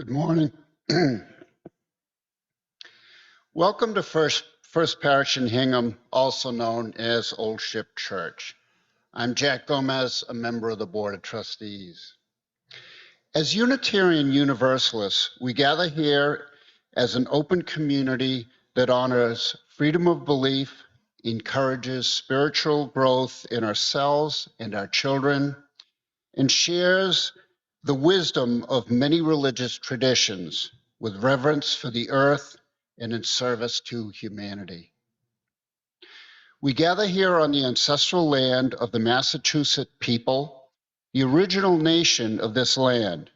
Good morning. Welcome to First Parish in Hingham, also known as Old Ship Church. I'm Jack Gomez, a member of the Board of Trustees. As Unitarian Universalists, we gather here as an open community that honors freedom of belief, encourages spiritual growth in ourselves and our children, and shares the wisdom of many religious traditions with reverence for the earth and in service to humanity. We gather here on the ancestral land of the Massachusetts people, the original nation of this land.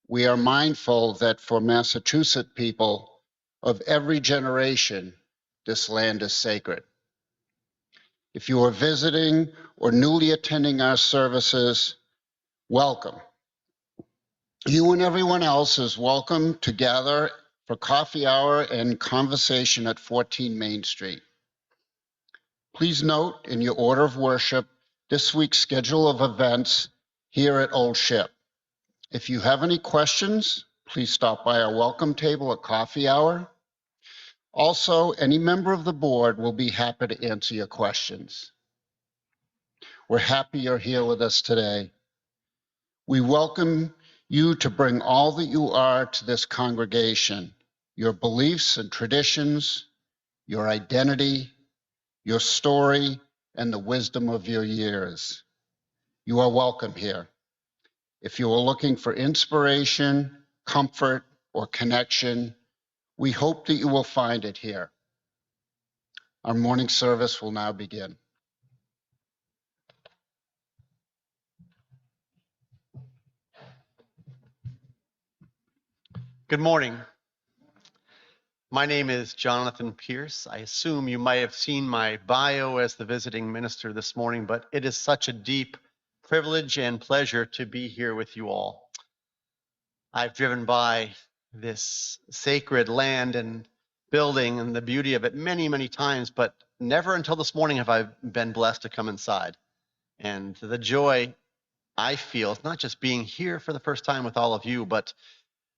We are mindful that for Massachusetts people of every generation, this land is sacred. If you are visiting or newly attending our services, welcome. You and everyone else is welcome to gather for coffee hour and conversation at 14 Main Street. Please note in your order of worship this week's schedule of events here at Old Ship. If you have any questions, please stop by our welcome table at coffee hour. Also, any member of the board will be happy to answer your questions. We're happy you're here with us today. We welcome you to bring all that you are to this congregation, your beliefs and traditions, your identity, your story, and the wisdom of your years. You are welcome here. If you are looking for inspiration, comfort, or connection, we hope that you will find it here. Our morning service will now begin. Good morning. My name is Jonathan Pierce. I assume you might have seen my bio as the visiting minister this morning, but it is such a deep privilege and pleasure to be here with you all. I've driven by this sacred land and building and the beauty of it many, many times, but never until this morning have I been blessed to come inside. And the joy I feel is not just being here for the first time with all of you, but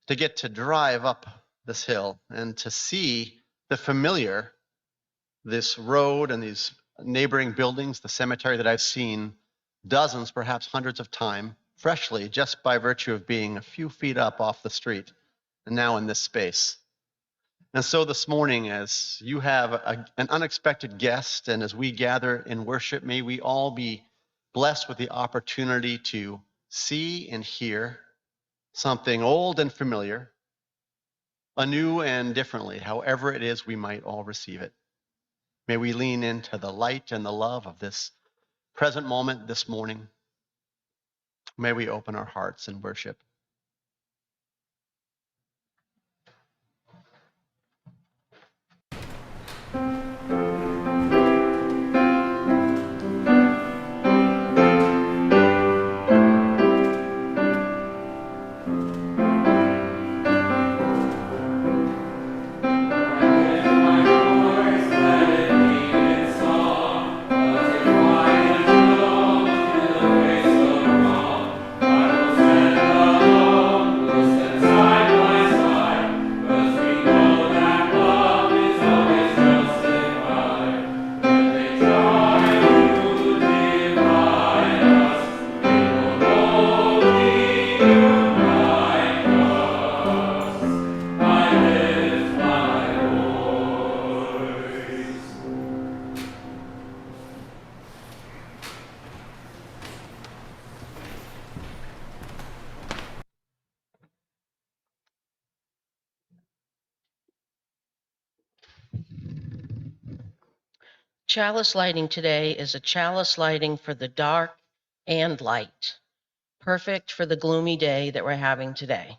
to get to drive up this hill and to see the familiar, this road and these neighboring buildings, the cemetery that I've seen dozens, perhaps hundreds of times, freshly, just by virtue of being a few feet up off the street and now in this space. And so this morning, as you have an unexpected guest and as we gather in worship, may we all be blessed with the opportunity to see and hear something old and familiar, anew and differently, however it is we might all receive it. May we lean into the light and the love of this present moment this morning. May we open our hearts in worship. Chalice lighting today is a chalice lighting for the dark and light, perfect for the gloomy day that we're having today.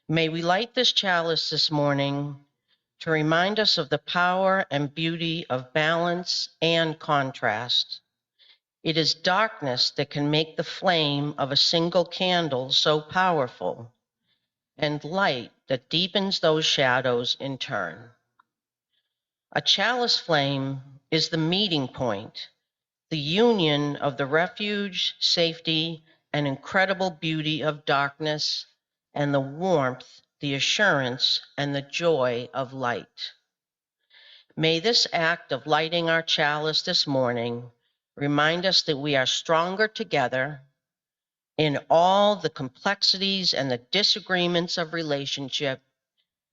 May we light this chalice this morning to remind us of the power and beauty of balance and contrast. It is darkness that can make the flame of a single candle so powerful, and light that deepens those shadows in turn. A chalice flame is the meeting point, the union of the refuge, safety, and incredible beauty of darkness and the warmth, the assurance, and the joy of light. May this act of lighting our chalice this morning remind us that we are stronger together in all the complexities and the disagreements of relationship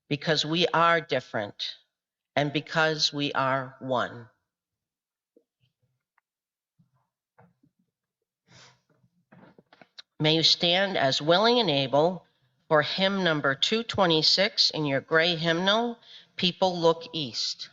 because we are different and because we are one. May you stand as willing and able for hymn number 226 in your gray hymnal, People Look East.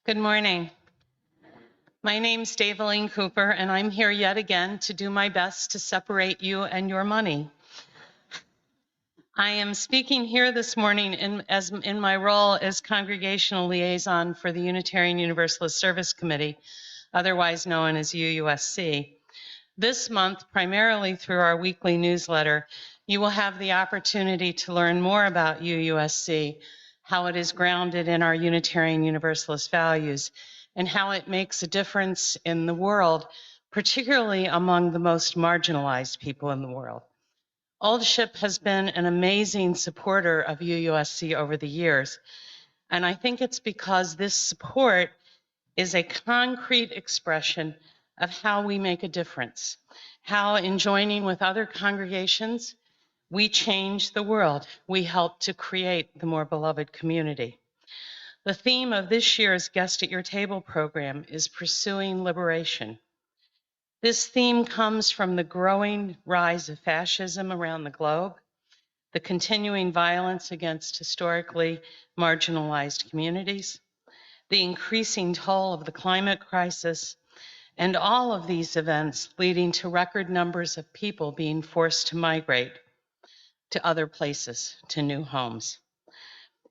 Good morning. My name's Daveline Cooper, and I'm here yet again to do my best to separate you and your money. I am speaking here this morning in my role as Congregational Liaison for the Unitarian Universalist Service Committee, otherwise known as UUSC. This month, primarily through our weekly newsletter, you will have the opportunity to learn more about UUSC, how it is grounded in our Unitarian Universalist values, and how it makes a difference in the world, particularly among the most marginalized people in the world. Aldership has been an amazing supporter of UUSC over the years, and I think it's because this support is a concrete expression of how we make a difference, how in joining with other congregations, we change the world. We help to create the more beloved community. The theme of this year's Guest at Your Table program is Pursuing Liberation. This theme comes from the growing rise of fascism around the globe, the continuing violence against historically marginalized communities, the increasing toll of the climate crisis, and all of these events leading to record numbers of people being forced to migrate to other places, to new homes.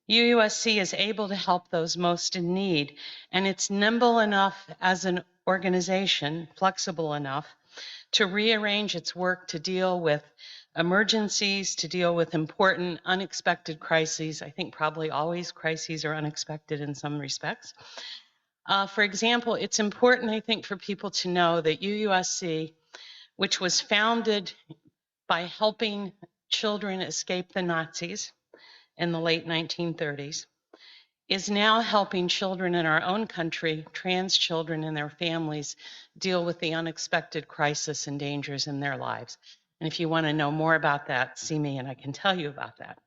UUSC is able to help those most in need, and it's nimble enough as an organization, flexible enough, to rearrange its work to deal with emergencies, to deal with important unexpected crises. I think probably always crises are unexpected in some respects. For example, it's important, I think, for people to know that UUSC, which was founded by helping children escape the Nazis in the late 1930s, is now helping children in our own country, trans children and their families, deal with the unexpected crisis and dangers in their lives. And if you want to know more about that, see me and I can tell you about that.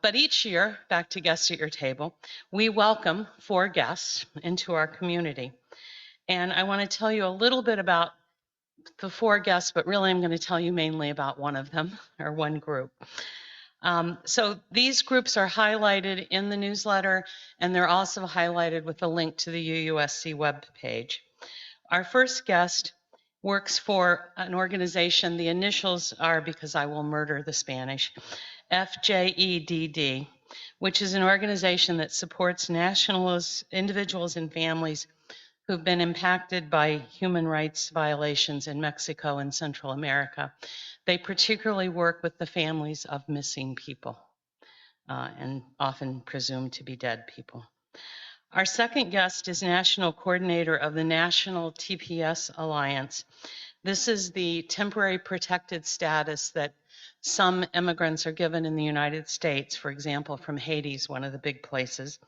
But each year, back to Guests at Your Table, we welcome 4 guests into our community. And I want to tell you a little bit about the 4 guests, but really I'm going to tell you mainly about one of them, or one group. So these groups are highlighted in the newsletter, and they're also highlighted with a link to the UUSC webpage. Our first guest works for an organization. The initials are, because I will murder the Spanish, FJEDD, which is an organization that supports individuals and families who've been impacted by human rights violations in Mexico and Central America. They particularly work with the families of missing people and often presumed to be dead people. Our second guest is National Coordinator of the National TPS Alliance. This is the temporary protected status that some immigrants are given in the United States, for example, from Haiti is one of the big places.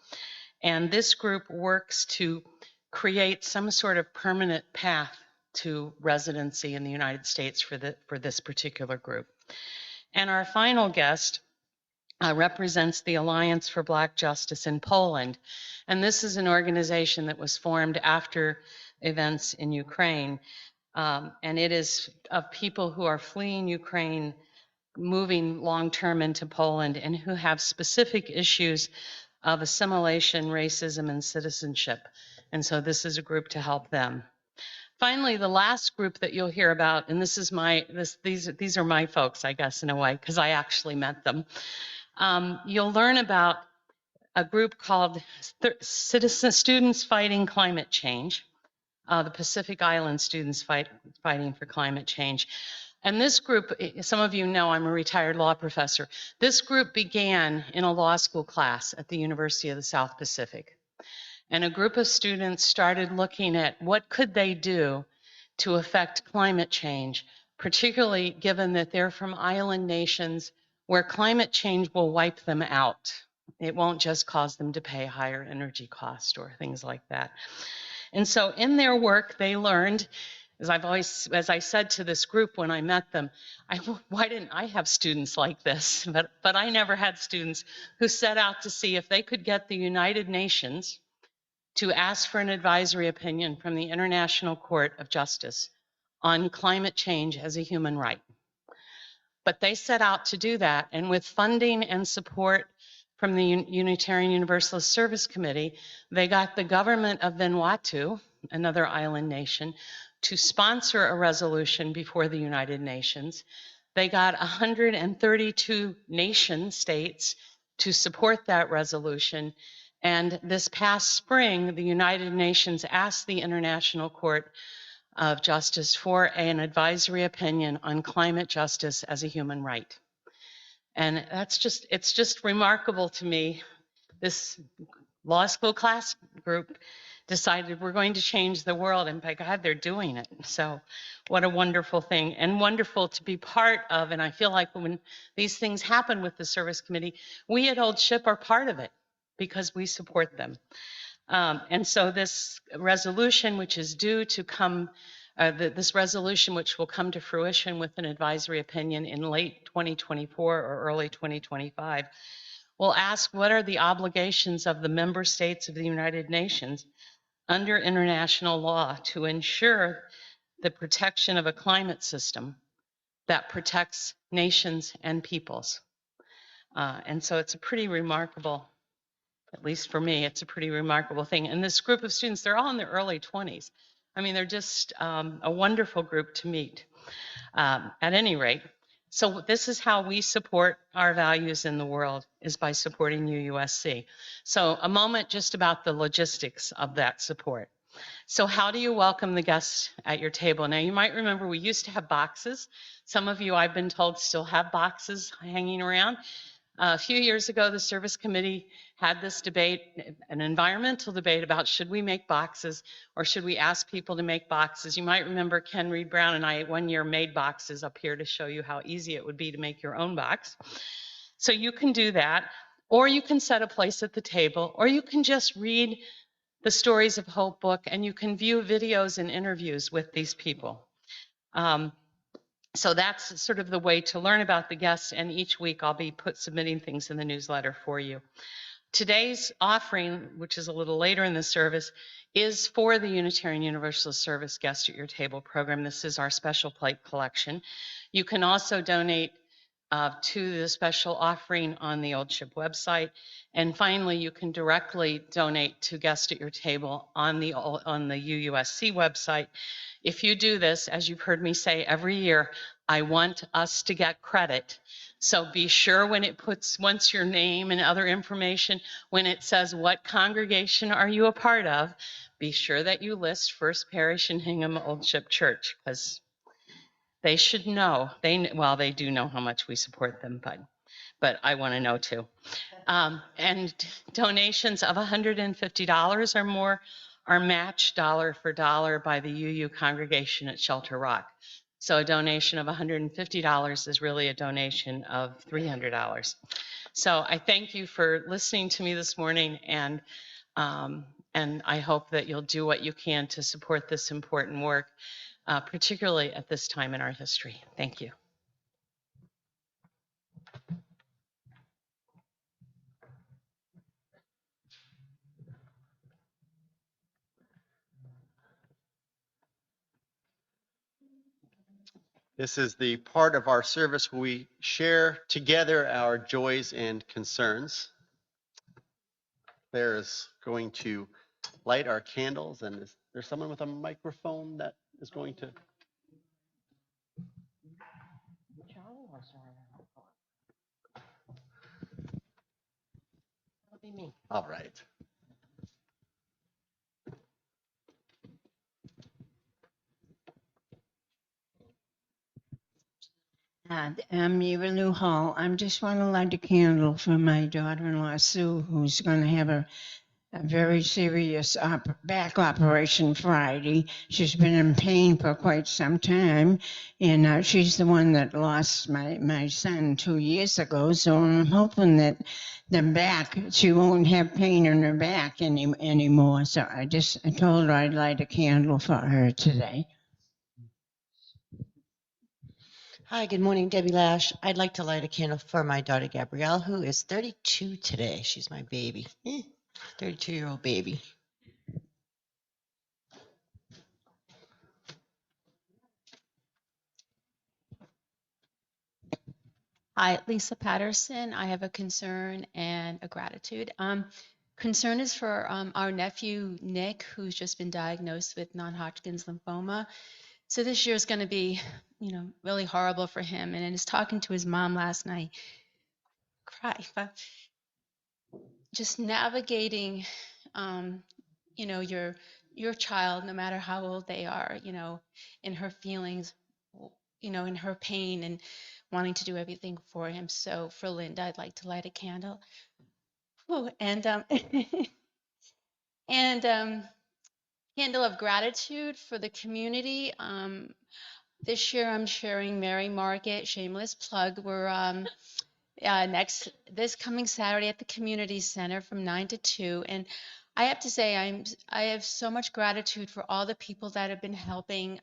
And this group works to create some sort of permanent path to residency in the United States for this particular group. And our final guest represents the Alliance for Black Justice in Poland. And this is an organization that was formed after events in Ukraine. And it is of people who are fleeing Ukraine, moving long-term into Poland, and who have specific issues of assimilation, racism, and citizenship. And so this is a group to help them. Finally, the last group that you'll hear about, and this is these are my folks, I guess, in a way, because I actually met them. You'll learn about a group called Students Fighting Climate Change, the Pacific Island Students Fighting for Climate Change. And this group, some of you know I'm a retired law professor. This group began in a law school class at the University of the South Pacific. And a group of students started looking at what could they do to affect climate change, particularly given that they're from island nations where climate change will wipe them out. It won't just cause them to pay higher energy costs or things like that. And so in their work, they learned, as I said to this group when I met them, why didn't I have students like this? But I never had students who set out to see if they could get the United Nations to ask for an advisory opinion from the International Court of Justice on climate change as a human right. But they set out to do that, and with funding and support from the Unitarian Universalist Service Committee, they got the government of Vanuatu, another island nation, to sponsor a resolution before the United Nations. They got 132 nation states to support that resolution. And this past spring, the United Nations asked the International Court of Justice for an advisory opinion on climate justice as a human right. And it's just remarkable to me. This law school class group decided we're going to change the world, and by God, they're doing it. So what a wonderful thing, and wonderful to be part of. And I feel like when these things happen with the service committee, we at Old Ship are part of it because we support them. And so this resolution, which is due to come, this resolution, which will come to fruition with an advisory opinion in late 2024 or early 2025, will ask what are the obligations of the member states of the United Nations under international law to ensure the protection of a climate system that protects nations and peoples. And so it's a pretty remarkable, at least for me, it's a pretty remarkable thing. And this group of students, they're all in their early 20s. I mean, they're just a wonderful group to meet at any rate. So this is how we support our values in the world, is by supporting UUSC. So a moment just about the logistics of that support. So how do you welcome the guests at your table? Now, you might remember we used to have boxes. Some of you, I've been told, still have boxes hanging around. A few years ago, the service committee had this debate, an environmental debate about should we make boxes or should we ask people to make boxes. You might remember Ken Reed Brown and I one year made boxes up here to show you how easy it would be to make your own box. So you can do that, or you can set a place at the table, or you can just read the Stories of Hope book, and you can view videos and interviews with these people. So that's sort of the way to learn about the guests, and each week I'll be submitting things in the newsletter for you. Today's offering, which is a little later in the service, is for the Unitarian Universalist Service Guest at Your Table program. This is our special plate collection. You can also donate to the special offering on the Old Ship website. And finally, you can directly donate to Guest at Your Table on the UUSC website. If you do this, as you've heard me say every year, I want us to get credit. So be sure when it puts, once your name and other information, when it says what congregation are you a part of, be sure that you list First Parish in Hingham Old Ship Church, because they should know. Well, they do know how much we support them, but I want to know too. And donations of $150 or more are matched dollar for dollar by the UU congregation at Shelter Rock. So a donation of $150 is really a donation of $300. So I thank you for listening to me this morning, and I hope that you'll do what you can to support this important work, particularly at this time in our history. Thank you. This is the part of our service where we share together our joys and concerns. Claire is going to light our candles, and is there someone with a microphone that is going to? That'll be me. All right. I'm Eva Lou Hall. I just want to light a candle for my daughter-in-law, Sue, who's going to have a very serious back operation Friday. She's been in pain for quite some time, and she's the one that lost my son 2 years ago. So I'm hoping that she won't have pain in her back anymore. So I told her I'd light a candle for her today. Hi, good morning, Debbie Lash. I'd like to light a candle for my daughter Gabrielle, who is 32 today. She's my baby, 32-year-old baby. Hi, Lisa Patterson. I have a concern and a gratitude. Concern is for our nephew, Nick, who's just been diagnosed with non-Hodgkin's lymphoma. So this year is going to be, really horrible for him. And I was talking to his mom last night. But just navigating, your child, no matter how old they are, in her feelings, in her pain and wanting to do everything for him. So for Linda, I'd like to light a candle. Ooh, and and candle of gratitude for the community. This year I'm sharing Mary Market, shameless plug. We're this coming Saturday at the community center from 9 to 2, and I have to say I have so much gratitude for all the people that have been helping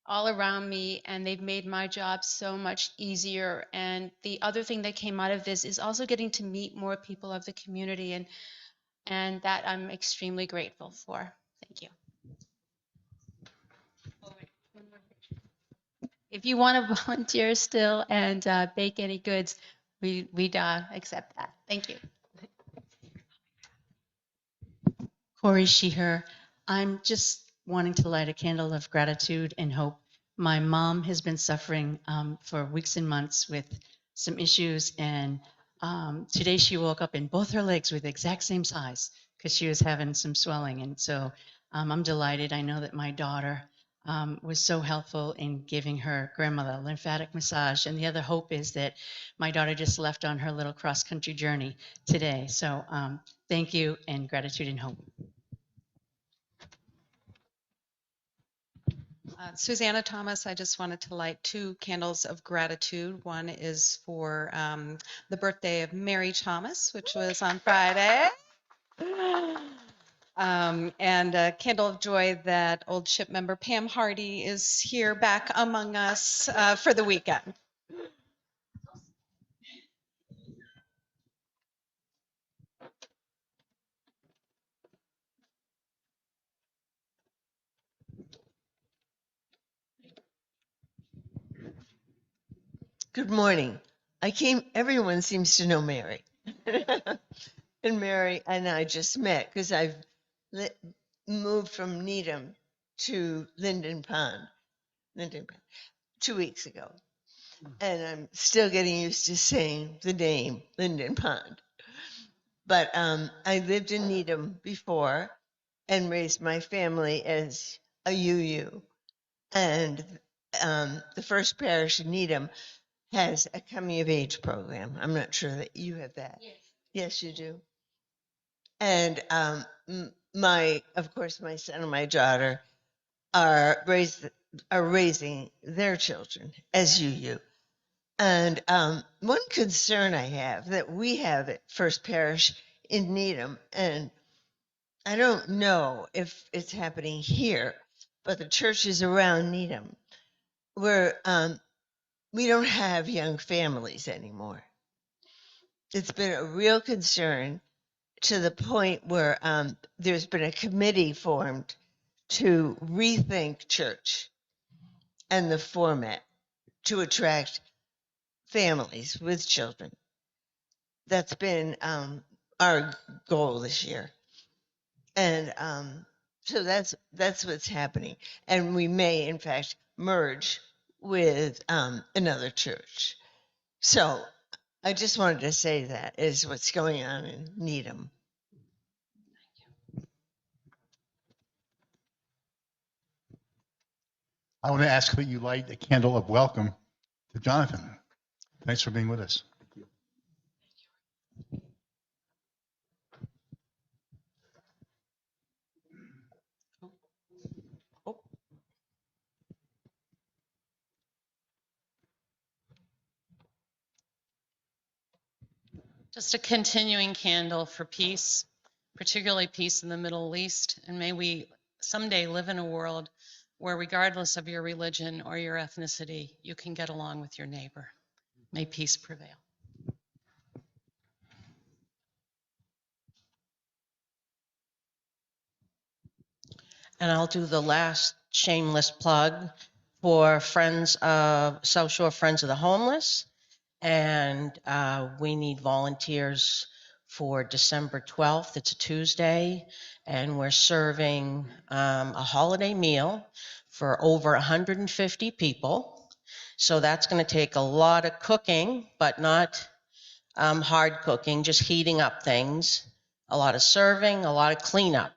all around me, and they've made my job so much easier. And the other thing that came out of this is also getting to meet more people of the community, and that I'm extremely grateful for. Thank you. If you want to volunteer still and bake any goods, we'd accept that. Thank you. Corey Sheeher. I'm just wanting to light a candle of gratitude and hope. My mom has been suffering for weeks and months with some issues, and today she woke up and both her legs were the exact same size because she was having some swelling. And so I'm delighted. I know that my daughter was so helpful in giving her grandmother a lymphatic massage. And the other hope is that my daughter just left on her little cross-country journey today. So thank you, and gratitude and hope. Susanna Thomas, I just wanted to light 2 candles of gratitude. One is for the birthday of Mary Thomas, which was on Friday. And a candle of joy that Old Ship member Pam Hardy is here back among us for the weekend. Good morning. Everyone seems to know Mary. And Mary and I just met because I've li- moved from Needham to Linden Pond 2 weeks ago. And I'm still getting used to saying the name Linden Pond. But I lived in Needham before and raised my family as a UU. And the First Parish in Needham has a coming of age program. I'm not sure that you have that. Yes, you do. And of course, my son and my daughter are raising their children as UU. And one concern I have that we have at First Parish in Needham, and I don't know if it's happening here, but the churches around Needham, where we don't have young families anymore. It's been a real concern to the point where there's been a committee formed to rethink church and the format to attract families with children. That's been our goal this year. And so that's what's happening. And we may, in fact, merge with another church. So I just wanted to say that is what's going on in Needham. I want to ask that you light a candle of welcome to Jonathan. Thanks for being with us. Just a continuing candle for peace, particularly peace in the Middle East. And may we someday live in a world where, regardless of your religion or your ethnicity, you can get along with your neighbor. May peace prevail. And I'll do the last shameless plug for Friends of South Shore Friends of the Homeless. And we need volunteers for December 12th. It's a Tuesday, and we're serving a holiday meal for over 150 people. So that's going to take a lot of cooking, but not hard cooking, just heating up things, a lot of serving, a lot of cleanup.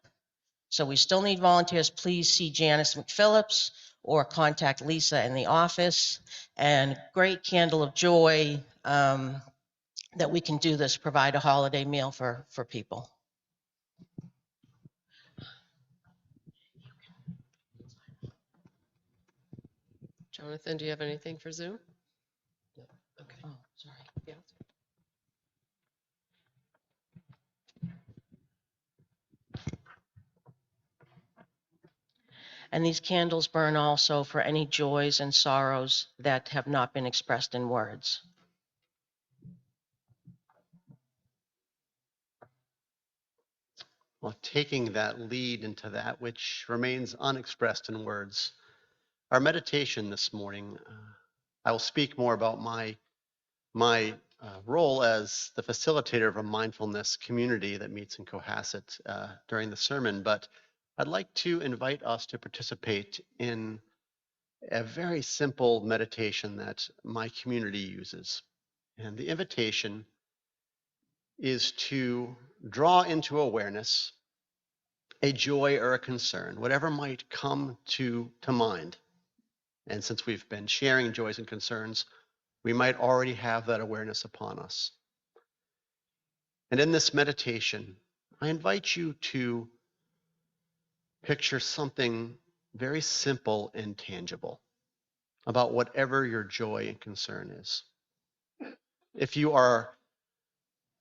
So we still need volunteers. Please see Janice McPhillips or contact Lisa in the office. And great candle of joy that we can do this, provide a holiday meal for people. Jonathan, do you have anything for Zoom? No. Okay. Oh, sorry. Yeah. And these candles burn also for any joys and sorrows that have not been expressed in words. Well, taking that lead into that which remains unexpressed in words, our meditation this morning, I will speak more about my role as the facilitator of a mindfulness community that meets in Cohasset during the sermon, but I'd like to invite us to participate in a very simple meditation that my community uses. And the invitation is to draw into awareness a joy or a concern, whatever might come to mind. And since we've been sharing joys and concerns, we might already have that awareness upon us. And in this meditation, I invite you to picture something very simple and tangible about whatever your joy and concern is. If you are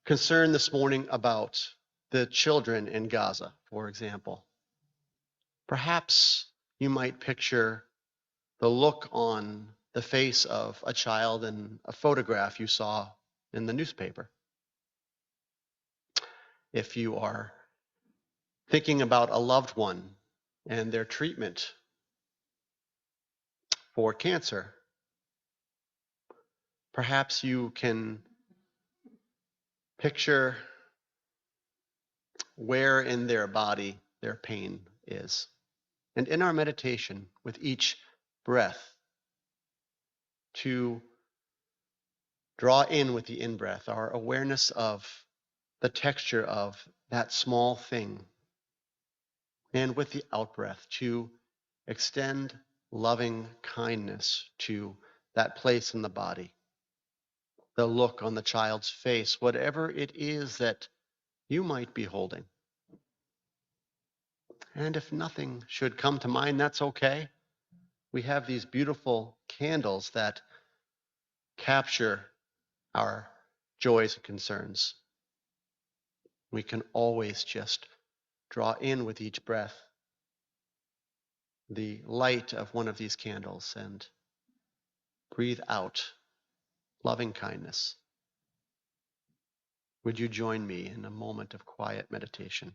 concerned this morning about the children in Gaza, for example, perhaps you might picture the look on the face of a child in a photograph you saw in the newspaper. If you are thinking about a loved one and their treatment for cancer, Perhaps you can picture where in their body their pain is. And in our meditation, with each breath, to draw in with the in-breath our awareness of the texture of that small thing. And with the out-breath, to extend loving kindness to that place in the body, the look on the child's face, whatever it is that you might be holding. And if nothing should come to mind, that's okay. We have these beautiful candles that capture our joys and concerns. We can always just draw in with each breath the light of one of these candles and breathe out loving kindness. Would you join me in a moment of quiet meditation?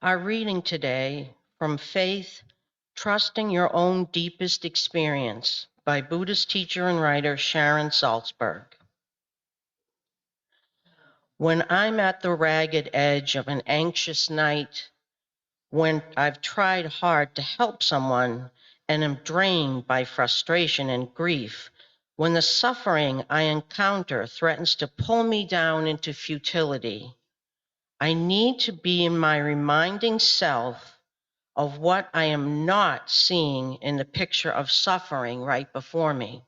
Our reading today from Faith, Trusting Your Own Deepest Experience by Buddhist teacher and writer Sharon Salzberg. When I'm at the ragged edge of an anxious night, when I've tried hard to help someone and am drained by frustration and grief, when the suffering I encounter threatens to pull me down into futility, I need to be in my reminding self of what I am not seeing in the picture of suffering right before me.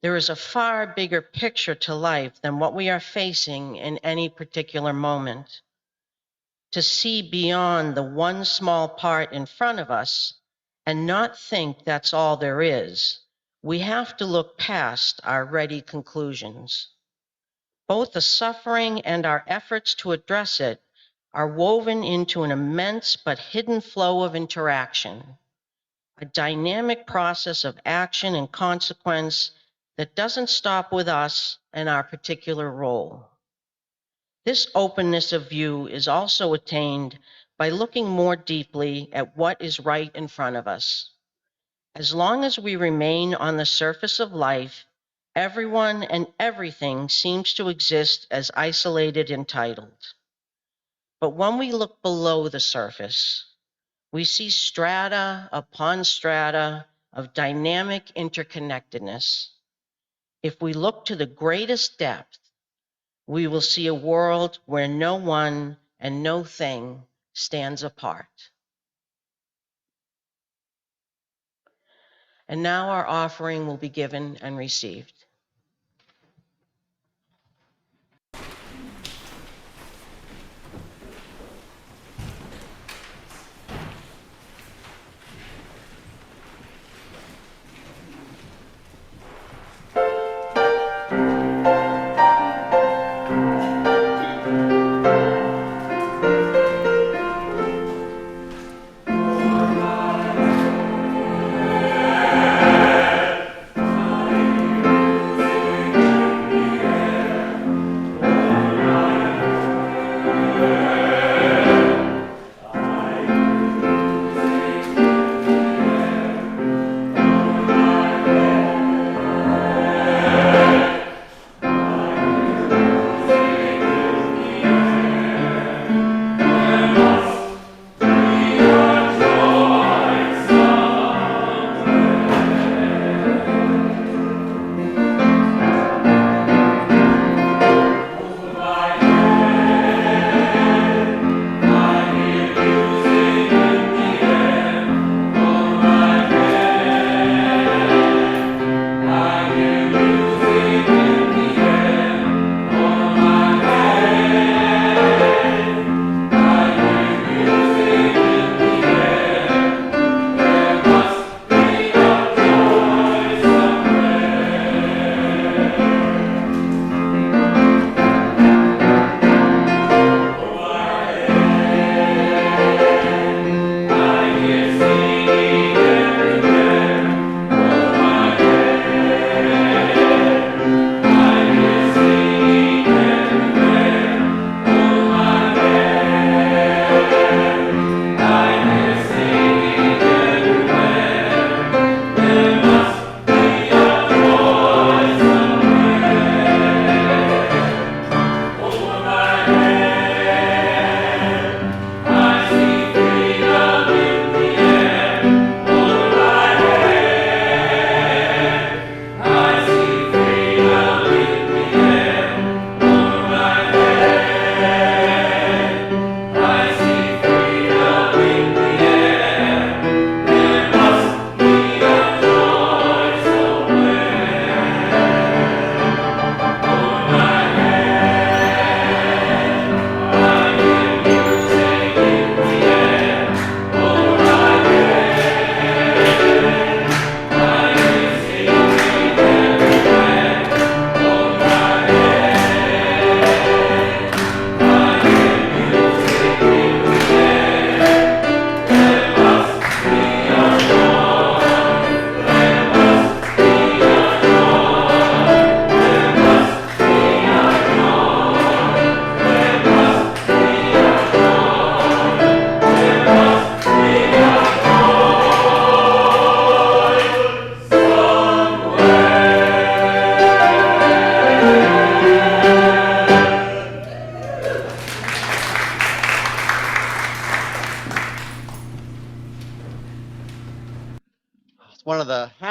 There is a far bigger picture to life than what we are facing in any particular moment. To see beyond the one small part in front of us and not think that's all there is, we have to look past our ready conclusions. Both the suffering and our efforts to address it are woven into an immense but hidden flow of interaction, a dynamic process of action and consequence that doesn't stop with us and our particular role. This openness of view is also attained by looking more deeply at what is right in front of us. As long as we remain on the surface of life, everyone and everything seems to exist as isolated entitled. But when we look below the surface, we see strata upon strata of dynamic interconnectedness. If we look to the greatest depth, we will see a world where no one and no thing stands apart. And now our offering will be given and received.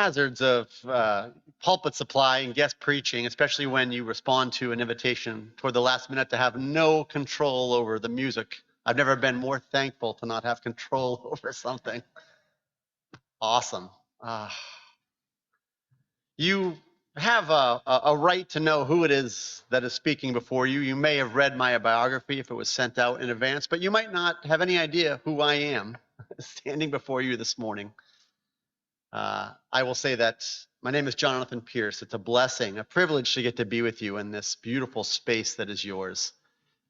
hazards of pulpit supply and guest preaching, especially when you respond to an invitation toward the last minute to have no control over the music. I've never been more thankful to not have control over something. Awesome. You have a right to know who it is that is speaking before you. You may have read my biography if it was sent out in advance, but you might not have any idea who I am standing before you this morning. I will say that my name is Jonathan Pierce. It's a blessing, a privilege to get to be with you in this beautiful space that is yours.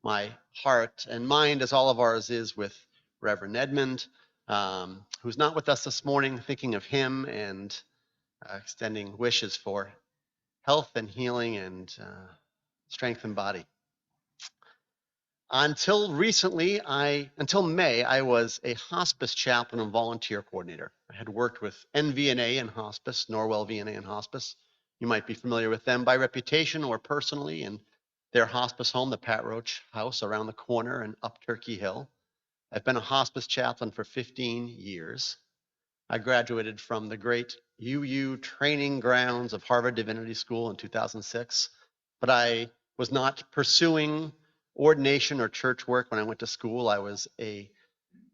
My heart and mind, as all of ours is, with Reverend Edmund, who's not with us this morning, thinking of him and extending wishes for health and healing and strength and body. Until recently, until May, I was a hospice chaplain and volunteer coordinator. I had worked with NVNA and hospice, Norwell VNA and hospice. You might be familiar with them by reputation or personally, and their hospice home, the Pat Roach House around the corner and up Turkey Hill. I've been a hospice chaplain for 15 years. I graduated from the great UU training grounds of Harvard Divinity School in 2006, but I was not pursuing ordination or church work when I went to school. I was a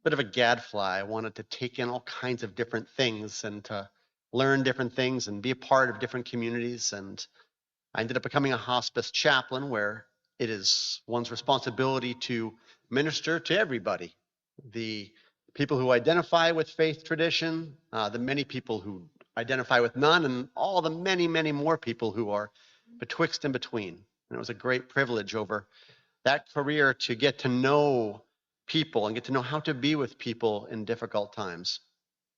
bit of a gadfly. I wanted to take in all kinds of different things and to learn different things and be a part of different communities. And I ended up becoming a hospice chaplain, where it is one's responsibility to minister to everybody. The people who identify with faith tradition, the many people who identify with none, and all the many, many more people who are betwixt and between. And it was a great privilege over that career to get to know people and get to know how to be with people in difficult times,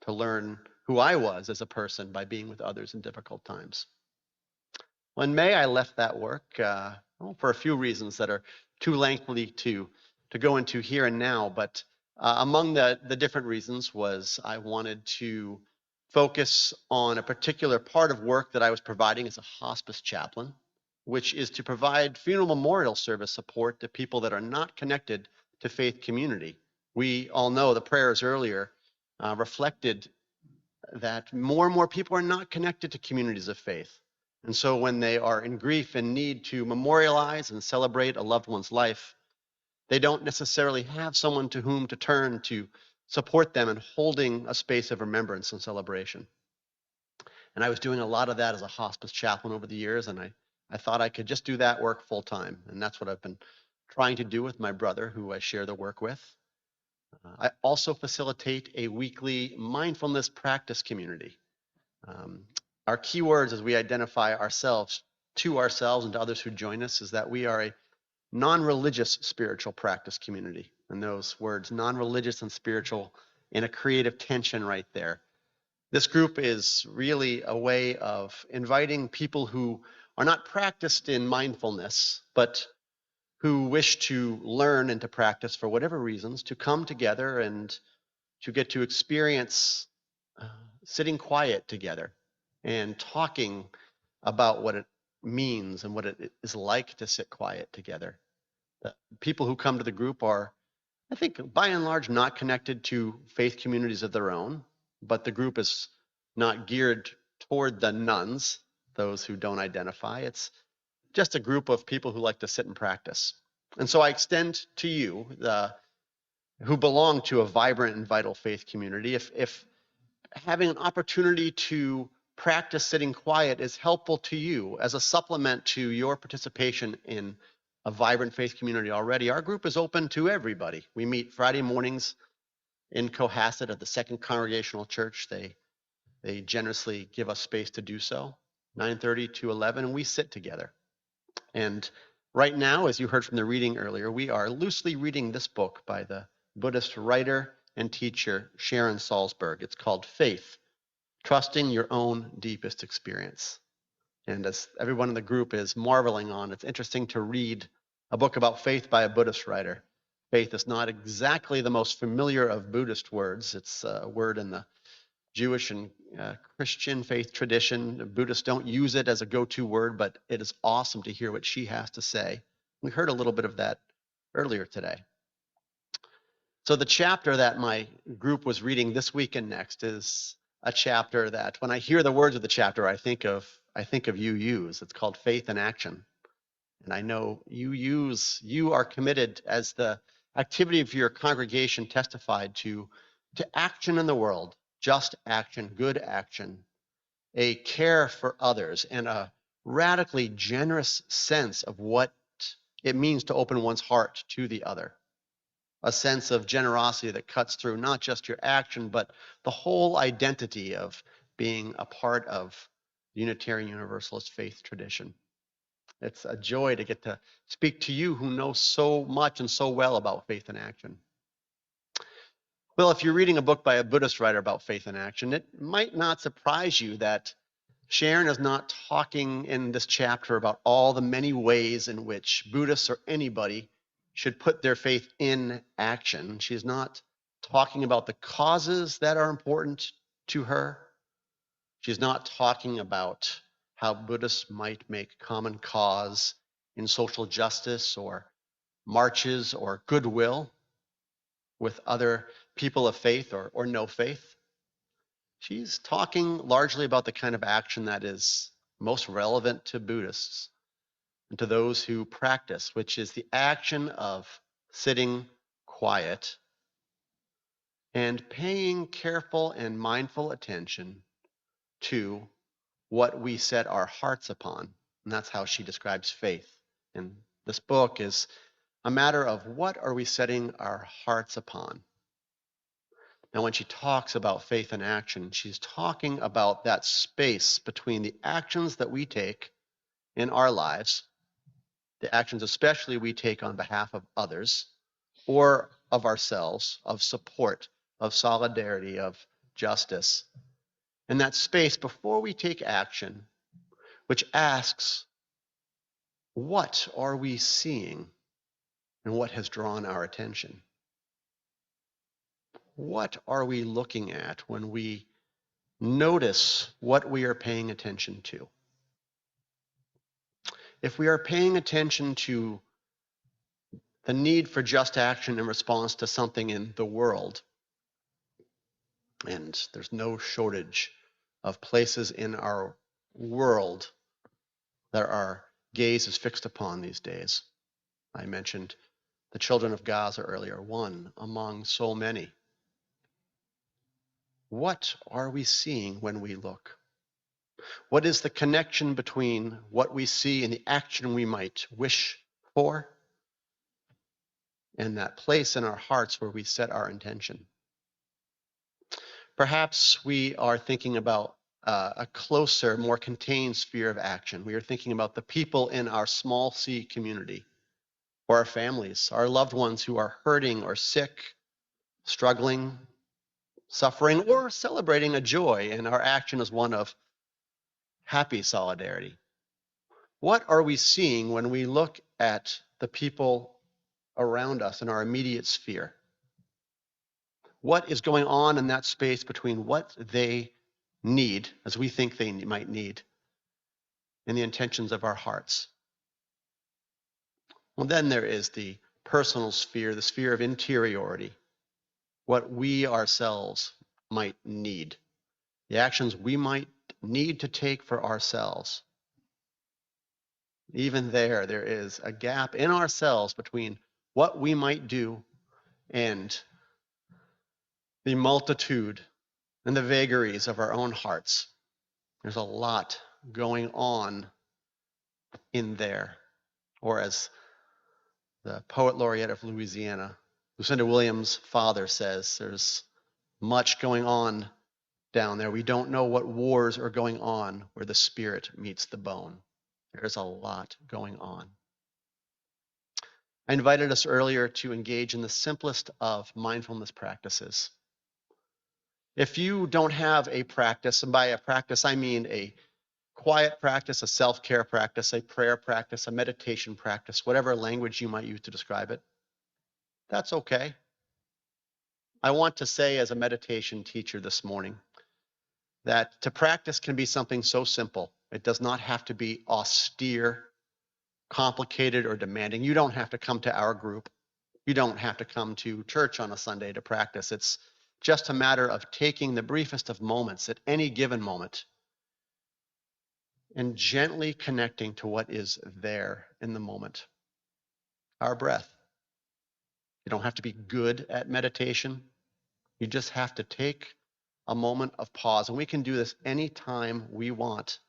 to learn who I was as a person by being with others in difficult times. Well, in May, I left that work for a few reasons that are too lengthy to go into here and now, but among the different reasons was I wanted to focus on a particular part of work that I was providing as a hospice chaplain, which is to provide funeral memorial service support to people that are not connected to faith community. We all know the prayers earlier reflected that more and more people are not connected to communities of faith. And so when they are in grief and need to memorialize and celebrate a loved one's life, they don't necessarily have someone to whom to turn to support them in holding a space of remembrance and celebration. And I was doing a lot of that as a hospice chaplain over the years, and I thought I could just do that work full time. And that's what I've been trying to do with my brother, who I share the work with. I also facilitate a weekly mindfulness practice community. Our key words as we identify ourselves to ourselves and to others who join us is that we are a non-religious spiritual practice community. And those words, non-religious and spiritual, in a creative tension right there. This group is really a way of inviting people who are not practiced in mindfulness, but who wish to learn and to practice for whatever reasons, to come together and to get to experience sitting quiet together and talking about what it means and what it is like to sit quiet together. The people who come to the group are, I think, by and large, not connected to faith communities of their own, but the group is not geared toward the nuns, those who don't identify. It's just a group of people who like to sit and practice. And so I extend to you, who belong to a vibrant and vital faith community, if having an opportunity to practice sitting quiet is helpful to you as a supplement to your participation in a vibrant faith community already, our group is open to everybody. We meet Friday mornings in Cohasset at the Second Congregational Church. They generously give us space to do so, 9:30 to 11, and we sit together. And right now, as you heard from the reading earlier, we are loosely reading this book by the Buddhist writer and teacher Sharon Salzberg. It's called Faith, Trusting Your Own Deepest Experience. And as everyone in the group is marveling on, it's interesting to read a book about faith by a Buddhist writer. Faith is not exactly the most familiar of Buddhist words. It's a word in the Jewish and Christian faith tradition. Buddhists don't use it as a go-to word, but it is awesome to hear what she has to say. We heard a little bit of that earlier today. So the chapter that my group was reading this week and next is a chapter that when I hear the words of the chapter, I think of UUs. It's called Faith in Action. And I know you are committed, as the activity of your congregation testified to action in the world, just action, good action, a care for others, and a radically generous sense of what it means to open one's heart to the other. A sense of generosity that cuts through not just your action, but the whole identity of being a part of Unitarian Universalist faith tradition. It's a joy to get to speak to you who know so much and so well about faith in action. Well, if you're reading a book by a Buddhist writer about faith in action, it might not surprise you that Sharon is not talking in this chapter about all the many ways in which Buddhists or anybody should put their faith in action. She's not talking about the causes that are important to her. She's not talking about how Buddhists might make common cause in social justice or marches or goodwill with other people of faith or no faith. She's talking largely about the kind of action that is most relevant to Buddhists and to those who practice, which is the action of sitting quiet and paying careful and mindful attention to what we set our hearts upon. And that's how she describes faith. And this book is a matter of what are we setting our hearts upon. Now, when she talks about faith in action, she's talking about that space between the actions that we take in our lives, the actions especially we take on behalf of others or of ourselves, of support, of solidarity, of justice, and that space before we take action, which asks, what are we seeing and what has drawn our attention? What are we looking at when we notice what we are paying attention to? If we are paying attention to the need for just action in response to something in the world, and there's no shortage of places in our world that our gaze is fixed upon these days. I mentioned the children of Gaza earlier, one among so many. What are we seeing when we look? What is the connection between what we see and the action we might wish for and that place in our hearts where we set our intention? Perhaps we are thinking about a closer, more contained sphere of action. We are thinking about the people in our small C community, or our families, our loved ones who are hurting or sick, struggling, suffering, or celebrating a joy, and our action is one of happy solidarity. What are we seeing when we look at the people around us in our immediate sphere? What is going on in that space between what they need, as we think they might need, and the intentions of our hearts? Well, then there is the personal sphere, the sphere of interiority, what we ourselves might need, the actions we might need to take for ourselves. Even there is a gap in ourselves between what we might do and the multitude and the vagaries of our own hearts. There's a lot going on in there. Or as the poet laureate of Louisiana, Lucinda Williams' father says, there's much going on down there. We don't know what wars are going on where the spirit meets the bone. There's a lot going on. I invited us earlier to engage in the simplest of mindfulness practices. If you don't have a practice, and by a practice I mean a quiet practice, a self-care practice, a prayer practice, a meditation practice, whatever language you might use to describe it, that's okay. I want to say as a meditation teacher this morning that to practice can be something so simple. It does not have to be austere, complicated, or demanding. You don't have to come to our group. You don't have to come to church on a Sunday to practice. It's just a matter of taking the briefest of moments at any given moment and gently connecting to what is there in the moment. Our breath. You don't have to be good at meditation. You just have to take a moment of pause. And we can do this anytime we want.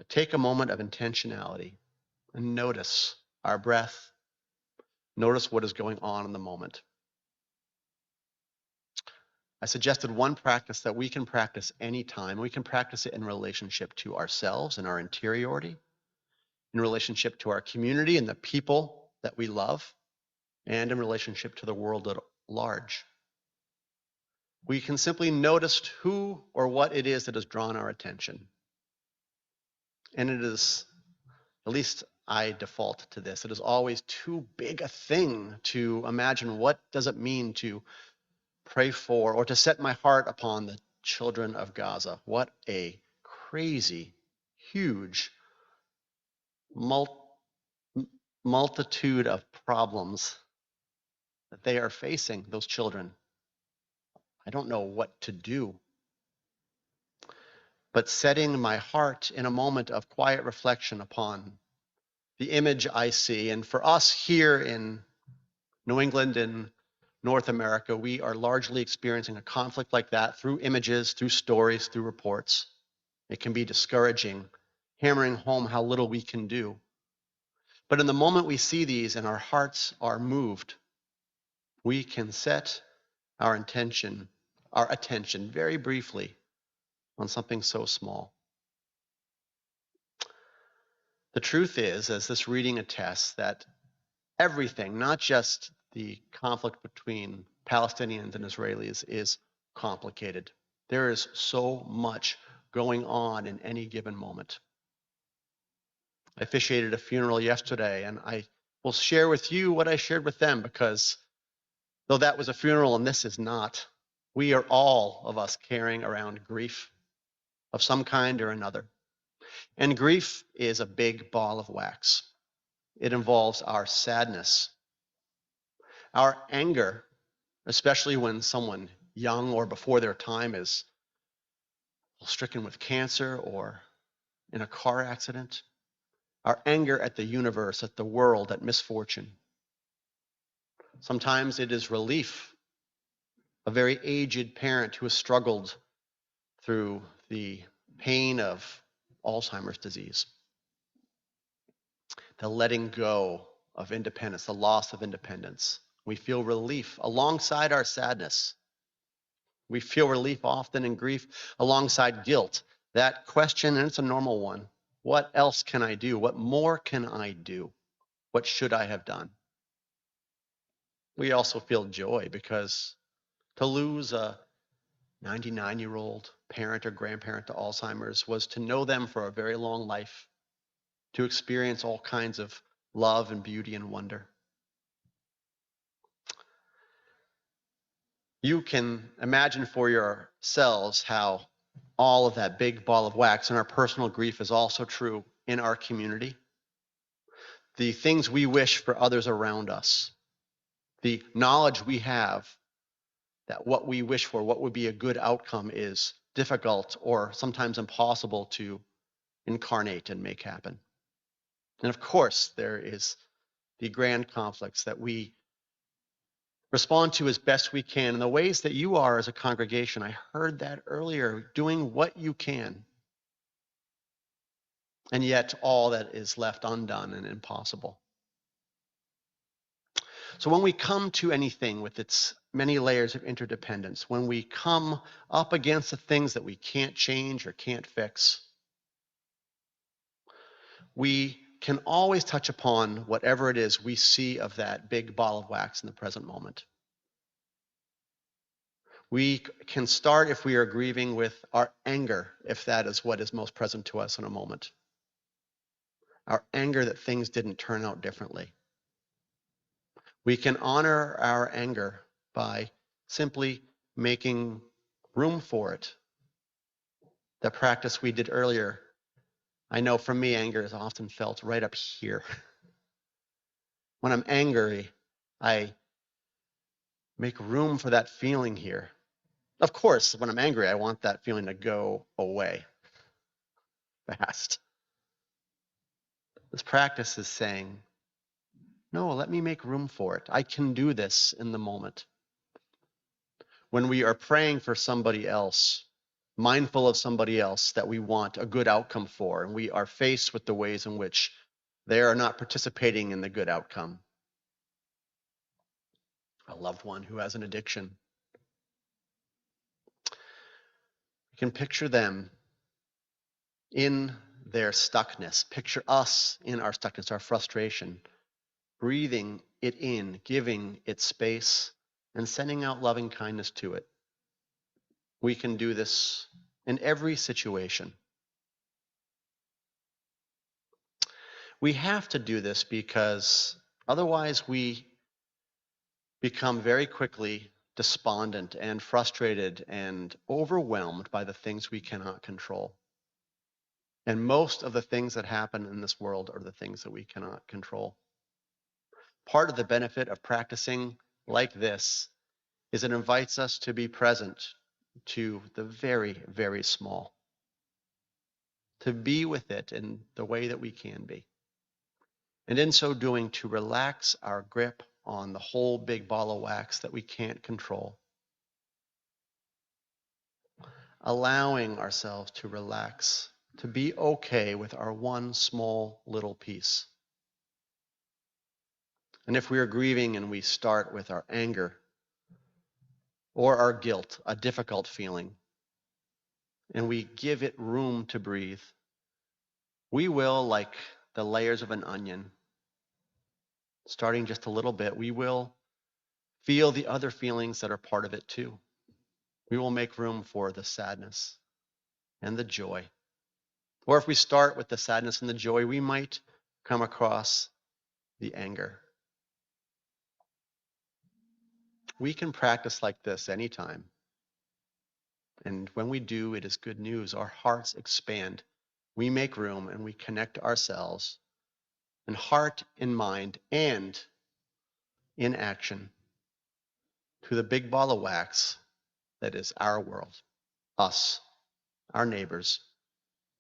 Take a moment of intentionality and notice our breath. Notice what is going on in the moment. I suggested one practice that we can practice anytime. We can practice it in relationship to ourselves and our interiority, in relationship to our community and the people that we love, and in relationship to the world at large. We can simply notice who or what it is that has drawn our attention. And it is, at least I default to this, it is always too big a thing to imagine what does it mean to pray for or to set my heart upon the children of Gaza. What a crazy, huge multitude of problems that they are facing, those children. I don't know what to do. But setting my heart in a moment of quiet reflection upon the image I see. And for us here in New England and North America, we are largely experiencing a conflict like that through images, through stories, through reports. It can be discouraging, hammering home how little we can do. But in the moment we see these and our hearts are moved, we can set our attention very briefly on something so small. The truth is, as this reading attests, that everything, not just the conflict between Palestinians and Israelis, is complicated. There is so much going on in any given moment. I officiated a funeral yesterday, and I will share with you what I shared with them, because though that was a funeral and this is not, we are all of us carrying around grief of some kind or another. And grief is a big ball of wax. It involves our sadness, our anger, especially when someone young or before their time is stricken with cancer or in a car accident, our anger at the universe, at the world, at misfortune. Sometimes it is relief, a very aged parent who has struggled through the pain of Alzheimer's disease, the letting go of independence, the loss of independence. We feel relief alongside our sadness. We feel relief often in grief alongside guilt. That question, and it's a normal one, what else can I do? What more can I do? What should I have done? We also feel joy because to lose a 99-year-old parent or grandparent to Alzheimer's was to know them for a very long life, to experience all kinds of love and beauty and wonder. You can imagine for yourselves how all of that big ball of wax and our personal grief is also true in our community. The things we wish for others around us, the knowledge we have that what we wish for, what would be a good outcome, is difficult or sometimes impossible to incarnate and make happen. And of course, there is the grand conflicts that we respond to as best we can in the ways that you are as a congregation. I heard that earlier, doing what you can. And yet all that is left undone and impossible. So when we come to anything with its many layers of interdependence, when we come up against the things that we can't change or can't fix, we can always touch upon whatever it is we see of that big ball of wax in the present moment. We can start, if we are grieving, with our anger, if that is what is most present to us in a moment. Our anger that things didn't turn out differently. We can honor our anger by simply making room for it. The practice we did earlier, I know for me, anger is often felt right up here. When I'm angry, I make room for that feeling here. Of course, when I'm angry, I want that feeling to go away fast. This practice is saying, no, let me make room for it. I can do this in the moment. When we are praying for somebody else, mindful of somebody else that we want a good outcome for, and we are faced with the ways in which they are not participating in the good outcome. A loved one who has an addiction. You can picture them in their stuckness. Picture us in our stuckness, our frustration, breathing it in, giving it space, and sending out loving kindness to it. We can do this in every situation. We have to do this because otherwise we become very quickly despondent and frustrated and overwhelmed by the things we cannot control. And most of the things that happen in this world are the things that we cannot control. Part of the benefit of practicing like this is it invites us to be present to the very, very small, to be with it in the way that we can be. And in so doing, to relax our grip on the whole big ball of wax that we can't control. Allowing ourselves to relax, to be okay with our one small little piece. And if we are grieving and we start with our anger or our guilt, a difficult feeling, and we give it room to breathe, we will, like the layers of an onion, starting just a little bit, we will feel the other feelings that are part of it too. We will make room for the sadness and the joy. Or if we start with the sadness and the joy, we might come across the anger. We can practice like this anytime. And when we do, it is good news. Our hearts expand. We make room and we connect ourselves in heart, in mind, and in action to the big ball of wax that is our world, us, our neighbors,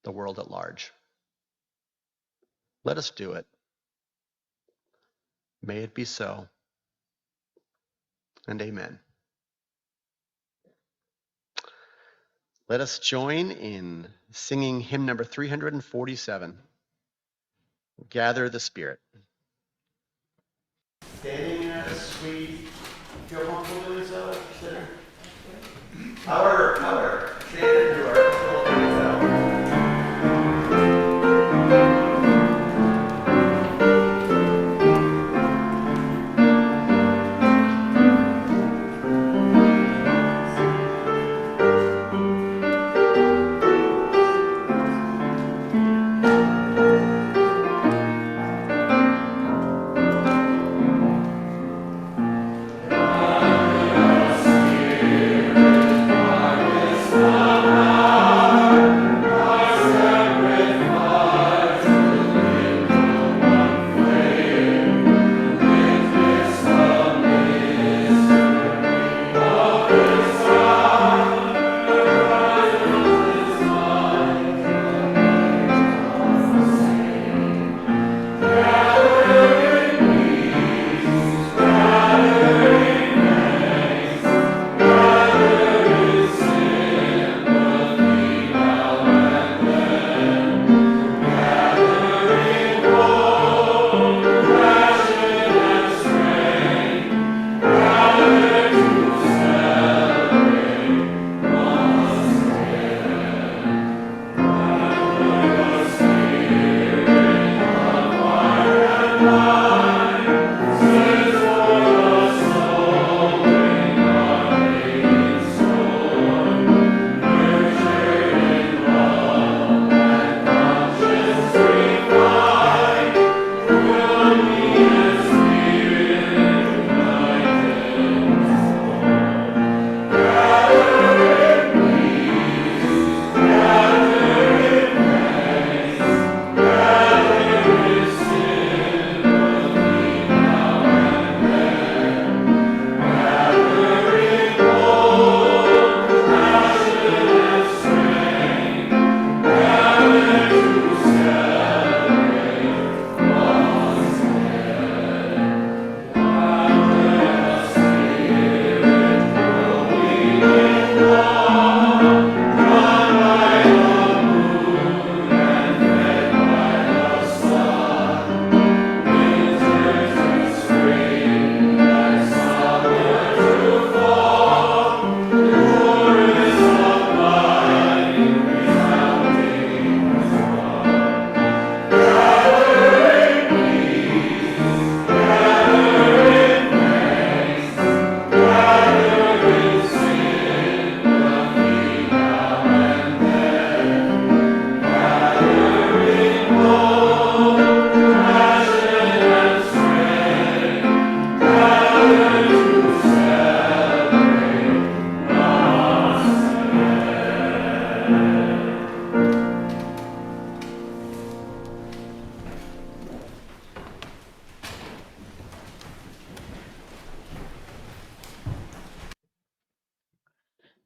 the world at large. Let us do it. May it be so. And amen. Let us join in singing hymn number 347, Gather the Spirit. Standing as we feel comfortable doing so, consider. However, stand as you are comfortable doing so. Spirit,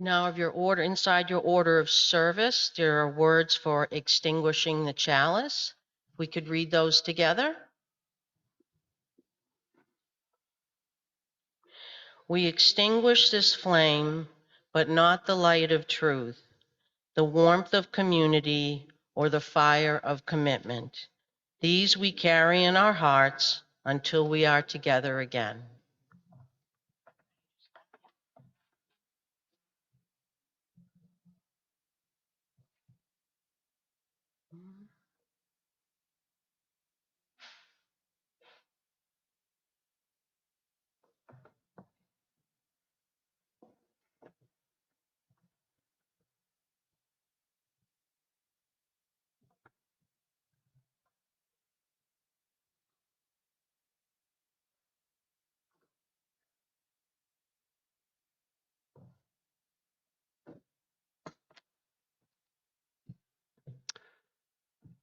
Now, of your order, inside your order of service, there are words for extinguishing the chalice. We could read those together. We extinguish this flame, but not the light of truth, the warmth of community, or the fire of commitment. These we carry in our hearts until we are together again.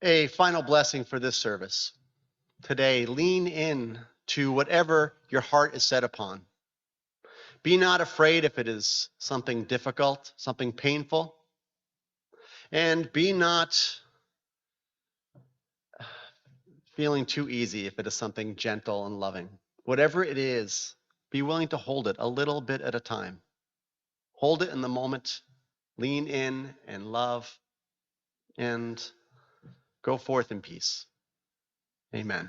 A final blessing for this service. Today, lean in to whatever your heart is set upon. Be not afraid if it is something difficult, something painful, and be not feeling too easy if it is something gentle and loving. Whatever it is, be willing to hold it a little bit at a time. Hold it in the moment, lean in and love, and go forth in peace. Amen.